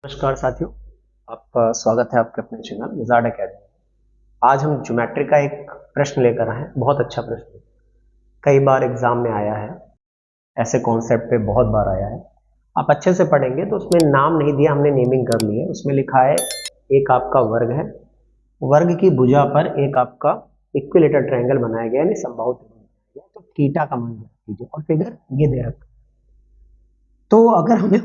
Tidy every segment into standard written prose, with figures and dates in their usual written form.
नमस्कार साथियों, आपका स्वागत है आपके अपने चैनल विजार्ड एकेडमी। आज हम ज्योमेट्री का एक प्रश्न लेकर आए हैं। बहुत अच्छा प्रश्न, कई बार एग्जाम में आया है, ऐसे कॉन्सेप्ट पे बहुत बार आया है। आप अच्छे से पढ़ेंगे तो उसमें नाम नहीं दिया, हमने नेमिंग कर ली है। उसमें लिखा है एक आपका वर्ग है, वर्ग की भुजा पर एक आपका इक्विलेटरल ट्रायंगल बनाया गया, यानी समबाहु त्रिभुज बनाया गया। तो थीटा का मान कीजिए और फिगर ये दे रखा। तो अगर हमें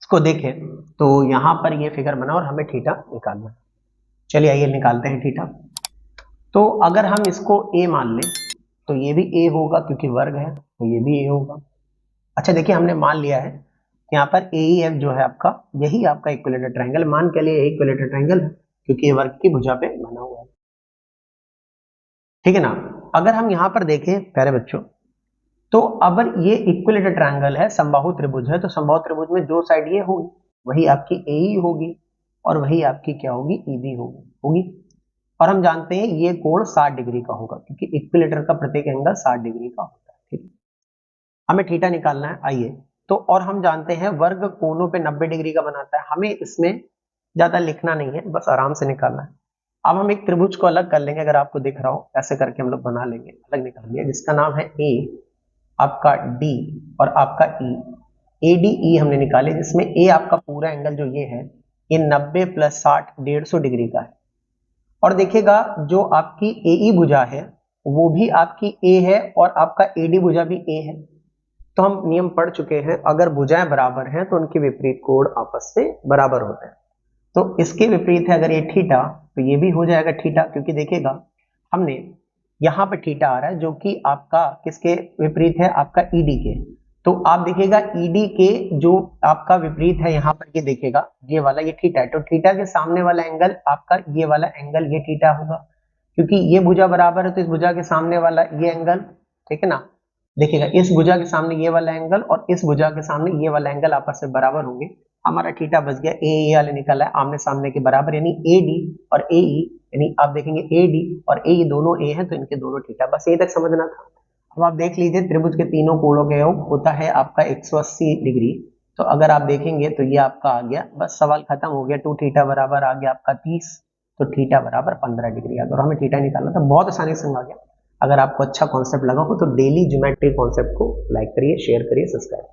इसको देखें तो यहां पर ये फिगर बना और हमें थीटा निकालना है। चलिए आइए निकालते हैं थीटा। तो अगर हम इसको a मान लें तो ये भी a होगा, क्योंकि वर्ग है तो ये भी a होगा। अच्छा देखिए, हमने मान लिया है यहाँ पर AEF जो है आपका, यही आपका इक्विलेटरल ट्रायंगल मान के लिए इक्विलेटरल ट्रायंगल है, क्योंकि ये वर्ग की भुजा पे बना हुआ है। ठीक है ना। अगर हम यहाँ पर देखें प्यारे बच्चों, तो अब ये इक्विलेटरल ट्रायंगल है, समबाहु त्रिभुज है, तो समबाहु त्रिभुज में जो साइड ये होगी वही आपकी AE होगी और वही आपकी क्या होगी, EB होगी। और हम जानते हैं ये कोण 60 डिग्री का होगा, क्योंकि इक्विलेटर का प्रत्येक एंगल 60 डिग्री का होता है। ठीक है, हमें थीटा निकालना है। आइए तो, और हम जानते हैं वर्ग कोणों पे 90 डिग्री का बनाता है। हमें इसमें ज्यादा लिखना नहीं है, बस आराम से निकालना है। अब हम एक त्रिभुज को अलग कर लेंगे, अगर आपको दिख रहा हो ऐसे करके हम लोग बना लेंगे, अलग निकाल लिया, जिसका नाम है A, आपका D और आपका E। ADE हमने निकाले, जिसमें A आपका पूरा एंगल जो ये है, ये 90 + 60 150 डिग्री का है। और देखिएगा जो आपकी AE भुजा है वो भी आपकी A है और आपका AD भुजा भी A है। तो हम नियम पढ़ चुके हैं, अगर भुजाएं बराबर हैं तो उनके विपरीत कोण आपस में बराबर होते हैं। तो इसके विपरीत है अगर ये थीटा, तो ये भी हो जाएगा थीटा, क्योंकि देखिएगा हमने यहाँ पे थीटा आ रहा है जो कि आपका किसके विपरीत है, आपका ED के। तो आप देखिएगा ED के जो आपका विपरीत है यहाँ पर, ये देखिएगा ये वाला, ये थीटा है, तो थीटा के सामने वाला एंगल आपका ये वाला एंगल, ये थीटा होगा, क्योंकि ये भुजा बराबर है तो इस भुजा के सामने वाला ये एंगल। ठीक है ना। देखिएगा इस भुजा के सामने ये वाला एंगल और इस भुजा के सामने ये वाला एंगल आपस में बराबर होंगे। हमारा थीटा बच गया, ए वाले निकला है आमने सामने के बराबर, यानी AD और AE, यानी आप देखेंगे AD और AE दोनों A है तो इनके दोनों थीटा। बस यही तक समझना था। अब आप देख लीजिए त्रिभुज के तीनों कोणों का योग होता है आपका 180 डिग्री। तो अगर आप देखेंगे तो ये आपका आ गया, बस सवाल खत्म हो गया। 2 थीटा बराबर आ गया आपका 30, तो थीटा बराबर 15 डिग्री आ गया, और हमें थीटा निकालना था। बहुत आसानी से आ गया। अगर आपको अच्छा कॉन्सेप्ट लगा हो तो डेली ज्योमेट्री कॉन्सेप्ट को लाइक करिए, शेयर करिए, सब्सक्राइब।